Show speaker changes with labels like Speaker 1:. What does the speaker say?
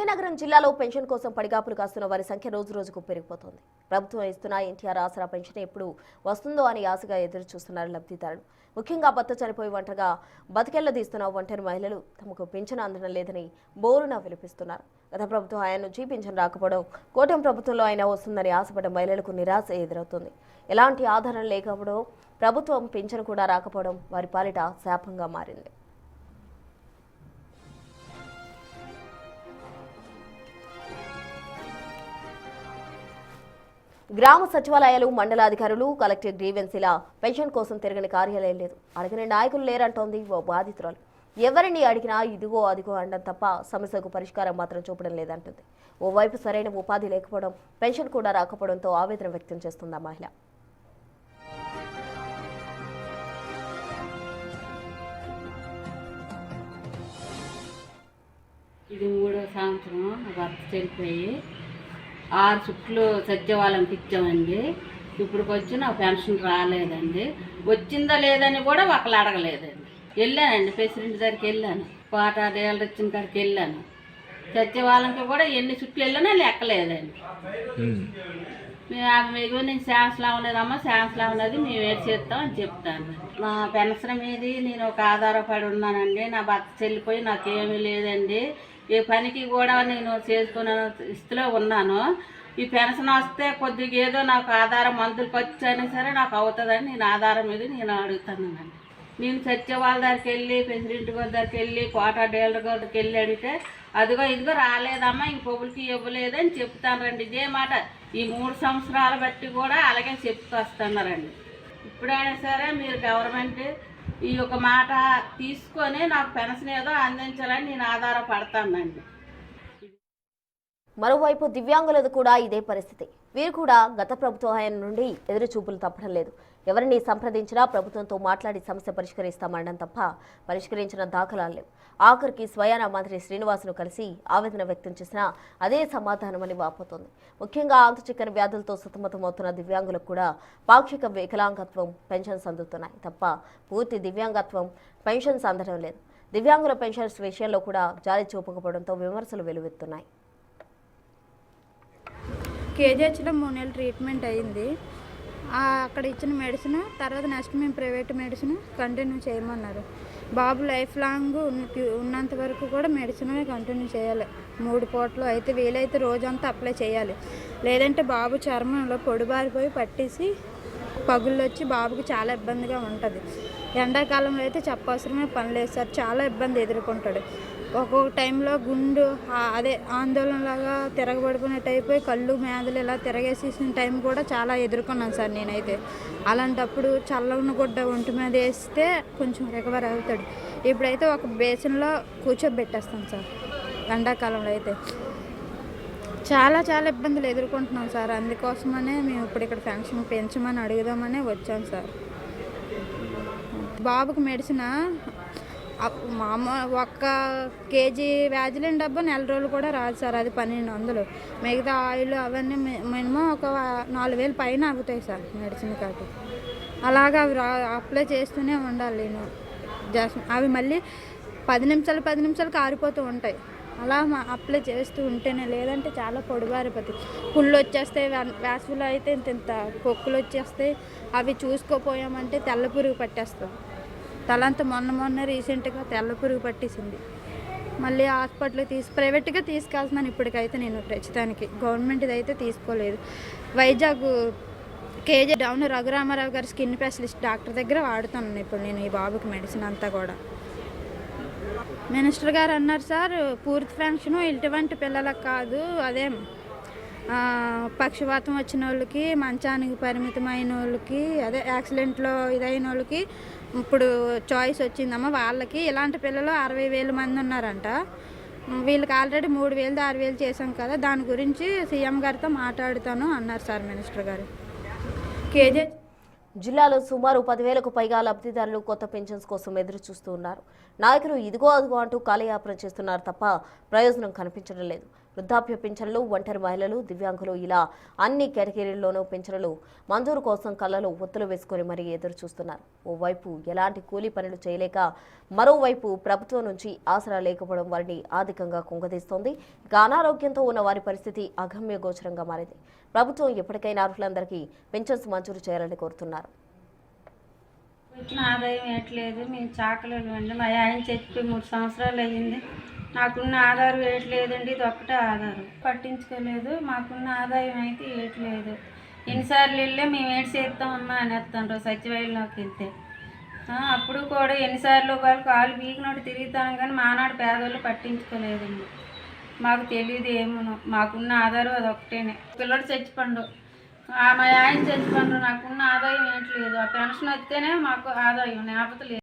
Speaker 1: విజయనగరం జిల్లాలో పెన్షన్ కోసం పడిగాపులు కాస్తున్న వారి సంఖ్య రోజు రోజుకు పెరిగిపోతోంది. ప్రభుత్వం ఇస్తున్న ఎన్టీఆర్ ఆసరా పెన్షన్ ఎప్పుడు వస్తుందో అని ఆశగా ఎదురు చూస్తున్నారు లబ్ధిదారులు. ముఖ్యంగా భర్త చనిపోయి ఒంటరిగా బతికెళ్లదీస్తున్న ఒంటరి మహిళలు తమకు పెన్షన్ అందడం లేదని బోరున విలిపిస్తున్నారు. గత ప్రభుత్వం ఆయన నుంచి పెన్షన్ రాకపోవడం, కూటమి ప్రభుత్వంలో అయినా వస్తుందని ఆశపడ్డ మహిళలకు నిరాశ ఎదురవుతుంది. ఎలాంటి ఆధారం లేకపోవడం, ప్రభుత్వం పెన్షన్ కూడా రాకపోవడం వారి పాలిట శాపంగా మారింది. గ్రామ సచివాలయాలు, మండలాధికారులు, కలెక్టర్ గ్రీవెన్సీల పెన్షన్ కోసం తిరగని కార్యాలయం లేదు. అడిగిన నాయకులు లేరంటోంది ఓ బాధితురాలు. ఎవరిని అడిగినా ఇదిగో అదిగో అనడం తప్ప సమస్యకు పరిష్కారం మాత్రం చూపడం లేదంటుంది. ఓవైపు సరైన ఉపాధి లేకపోవడం, పెన్షన్ కూడా రాకపోవడంతో ఆవేదన వ్యక్తం చేస్తుంది ఆ మహిళ.
Speaker 2: ఇది 3వ సంవత్సరం భర్త చనిపోయి 6 చుట్లు సత్యవాళ్ళకి ఇచ్చామండి. ఇప్పటికి వచ్చి నాకు పెన్షన్ రాలేదండి. వచ్చిందా లేదని కూడా ఒకళ్ళు అడగలేదండి. వెళ్ళానండి, ప్రెసిడెంట్ దగ్గరికి వెళ్ళాను, పాట డేళ్ళు వచ్చిన కాడికి వెళ్ళాను. సత్యవాళ్ళకి కూడా ఎన్ని చుట్లు వెళ్ళినా లెక్కలేదండి. మీకు నేను ఛాన్స్లో ఉన్నదమ్మా, ఛాన్స్లో ఉన్నది మేము ఏడు చేస్తాం అని చెప్తాను. నా పెన్షన్ మీద నేను ఒక ఆధారపడి ఉన్నానండి. నా భర్త చెల్లిపోయి నాకేమీ లేదండి. ఏ పనికి కూడా నేను చేసుకునే స్థితిలో ఉన్నాను. ఈ పెన్షన్ వస్తే కొద్దిగా ఏదో నాకు ఆధారం మందులు ఖర్చు అయినా సరే నాకు అవుతుందని నేను ఆధారం మీద నేను అడుగుతున్నానండి. నేను సత్యవాళ్ళ దగ్గరికి వెళ్ళి, ప్రెసిడెంట్ గారి దగ్గరికి వెళ్ళి, కోట డీలర్ గారికి వెళ్ళి అడిగితే అదిగో ఇదిగో రాలేదమ్మా, ఇంక పబ్బులకి ఇవ్వలేదని చెప్తానండి. ఇదే మాట ఈ 3 సంవత్సరాలు బట్టి కూడా అలాగే చెప్తూ వస్తున్నారండి. ఇప్పుడైనా సరే మీరు గవర్నమెంట్ ఈ ఒక మాట తీసుకొని నాకు పెన్షన్ ఏదో అందించాలని నేను ఆధారపడతానండి.
Speaker 1: మరోవైపు దివ్యాంగులది కూడా ఇదే పరిస్థితి. వీరు కూడా గత ప్రభుత్వ హయాం నుండి ఎదురు చూపులు తప్పడం లేదు. ఎవరిని సంప్రదించినా ప్రభుత్వంతో మాట్లాడి సమస్య పరిష్కరిస్తామనడం తప్ప పరిష్కరించిన దాఖలాలు లేవు. ఆఖరికి స్వయాన మంత్రి శ్రీనివాసును కలిసి ఆవేదన వ్యక్తం చేసినా అదే సమాధానమని వాపోతోంది. ముఖ్యంగా అంతుచిక్కని వ్యాధులతో సతమతమవుతున్న దివ్యాంగులకు కూడా పాక్షిక వికలాంగత్వం పెన్షన్స్ అందుతున్నాయి తప్ప పూర్తి దివ్యాంగత్వం పెన్షన్స్ అందడం లేదు. దివ్యాంగుల పెన్షన్స్ విషయంలో కూడా జారీ చూపకపోవడంతో విమర్శలు వెలువెత్తున్నాయి.
Speaker 3: కేజీహెచ్లో 3 నెలలు ట్రీట్మెంట్ అయ్యింది. అక్కడ ఇచ్చిన మెడిసిన్ తర్వాత నెక్స్ట్ మేము ప్రైవేట్ మెడిసిన్ కంటిన్యూ చేయమన్నారు. బాబు లైఫ్ లాంగ్ ఉన్నంత వరకు కూడా మెడిసిన్ కంటిన్యూ చేయాలి. 3 పూటలు అయితే వీలైతే రోజంతా అప్లై చేయాలి. లేదంటే బాబు చర్మంలో పొడిబారిపోయి పట్టేసి పగుళ్ళు వచ్చి బాబుకి చాలా ఇబ్బందిగా ఉంటుంది. ఎండాకాలంలో అయితే చెప్పవసరమే పని లేదు సార్, చాలా ఇబ్బంది ఎదుర్కొంటాడు. ఒక్కొక్క టైంలో గుండు అదే ఆందోళనలాగా తిరగబడిపోయినట్టు అయిపోయి కళ్ళు మేదలు ఇలా తిరగేసేసిన టైం కూడా చాలా ఎదుర్కొన్నాను సార్ నేనైతే. అలాంటప్పుడు చల్లని గుడ్డ ఒంటి మీద వేస్తే కొంచెం రికవర్ అవుతాడు. ఇప్పుడైతే ఒక బేసిన్లో కూర్చోబెట్టేస్తాం సార్. ఎండాకాలంలో అయితే చాలా చాలా ఇబ్బందులు ఎదుర్కొంటున్నాం సార్. అందుకోసమనే మేము ఇప్పుడు ఇక్కడ పెన్షన్ పెంచమని అడుగుదామనే వచ్చాం సార్. బాబుకి మెడిసిన్ ఒక్క కేజీ వ్యాజిలిన్ డబ్బా నెల రోజులు కూడా రాదు సార్. అది 1200. మిగతా ఆయిల్ అవన్నీ మినిమం ఒక 4000 పైన అవుతాయి సార్ మెడిసిన్ కాదు. అలాగా అవి అప్లై చేస్తూనే ఉండాలి. నేను అవి మళ్ళీ 10 నిమిషాలు కారిపోతూ ఉంటాయి. అలా అప్లై చేస్తూ ఉంటేనే, లేదంటే చాలా పొడిబారిపోతాయి. పుళ్ళు వచ్చేస్తాయి. వేసవిలో అయితే ఇంత పొక్కులు వచ్చేస్తాయి. అవి చూసుకోపోయామంటే తెల్ల పురుగు పట్టేస్తాం. తలంతా మొన్న రీసెంట్గా తెల్ల పురుగు పట్టేసింది. మళ్ళీ హాస్పిటల్కి ప్రైవేట్గా తీసుకెళ్తున్నాను ఇప్పటికైతే. నేను ప్రస్తుతానికి గవర్నమెంట్ది అయితే తీసుకోలేదు. వైజాగ్ కేజీ డౌన్ రఘురామారావు గారి స్కిన్ స్పెషలిస్ట్ డాక్టర్ దగ్గర వాడుతున్నాను ఇప్పుడు నేను ఈ బాబుకి మెడిసిన్ అంతా కూడా. మినిస్టర్ గారు అన్నారు సార్, పూర్తి పెన్షన్ ఇటువంటి పిల్లలకు కాదు, అదేం పక్షవాతం వచ్చిన వాళ్ళకి, మంచానికి పరిమితమైన వాళ్ళకి, అదే యాక్సిడెంట్లో ఇదైన వాళ్ళకి ఇప్పుడు చాయిస్ వచ్చిందమ్మా. వాళ్ళకి ఇలాంటి పిల్లలు 60,000 మంది ఉన్నారంట. వీళ్ళకి ఆల్రెడీ 3,000 6,000 చేసాం కదా, దాని గురించి సీఎం గారితో మాట్లాడుతాను అన్నారు సార్ మినిస్టర్ గారు. కేజీ
Speaker 1: జిల్లాలో సుమారు 10,000కు పైగా లబ్ధిదారులు కొత్త పెన్షన్స్ కోసం ఎదురు చూస్తూ ఉన్నారు. నాయకులు ఇదిగో అదిగో అంటూ కాలయాపన చేస్తున్నారు తప్ప ప్రయోజనం కనిపించడం లేదు. వృద్ధాప్య పింఛన్లు, ఒంటరి మహిళలు, దివ్యాంగులు ఇలా అన్ని కేటగిరీల్లోనూ పింఛన్లు మంజూరు కోసం కళ్ళలో ఒత్తులు వేసుకుని మరీ ఎదురు చూస్తున్నారు. ఓవైపు ఎలాంటి కూలీ పనులు చేయలేక, మరోవైపు ప్రభుత్వం నుంచి ఆసరా లేకపోవడం వారిని ఆర్థికంగా కుంగదీస్తోంది. ఇక అనారోగ్యంతో ఉన్న వారి పరిస్థితి అగమ్య గోచరంగా మారింది. ప్రభుత్వం ఎప్పటికైనా అర్హులందరికీ పింఛన్స్ మంజూరు చేయాలని కోరుతున్నారు.
Speaker 4: వచ్చిన ఆదాయం వేయట్లేదు. మేము చాకలేలు అండి. మా ఆయన చెప్పి 3 సంవత్సరాలు అయ్యింది. నాకున్న ఆధారం వేయట్లేదండి. ఇది ఒక్కటే ఆధారం పట్టించుకోలేదు. మాకున్న ఆదాయం అయితే వేయట్లేదు. ఎన్నిసార్లు వెళ్ళే మేము ఏడు చేస్తామమ్మా అని వస్తాను సచివాలయంలోకి వెళ్తే. అప్పుడు కూడా ఎన్నిసార్లు వాళ్ళు కాలు బీకినట్టు తిరుగుతాను కానీ మానాడు పేదవాళ్ళు పట్టించుకోలేదండి. మాకు తెలియదు ఏమో. మాకున్న ఆధారం అది ఒకటేనే. పిల్లడు చచ్చిపోండు, మా ఆయన చచ్చిపోండు. నాకున్న ఆదాయం ఏంటి లేదు. ఆ పెన్షన్ వస్తేనే మాకు ఆదాయం, లేకపోతే లేదు.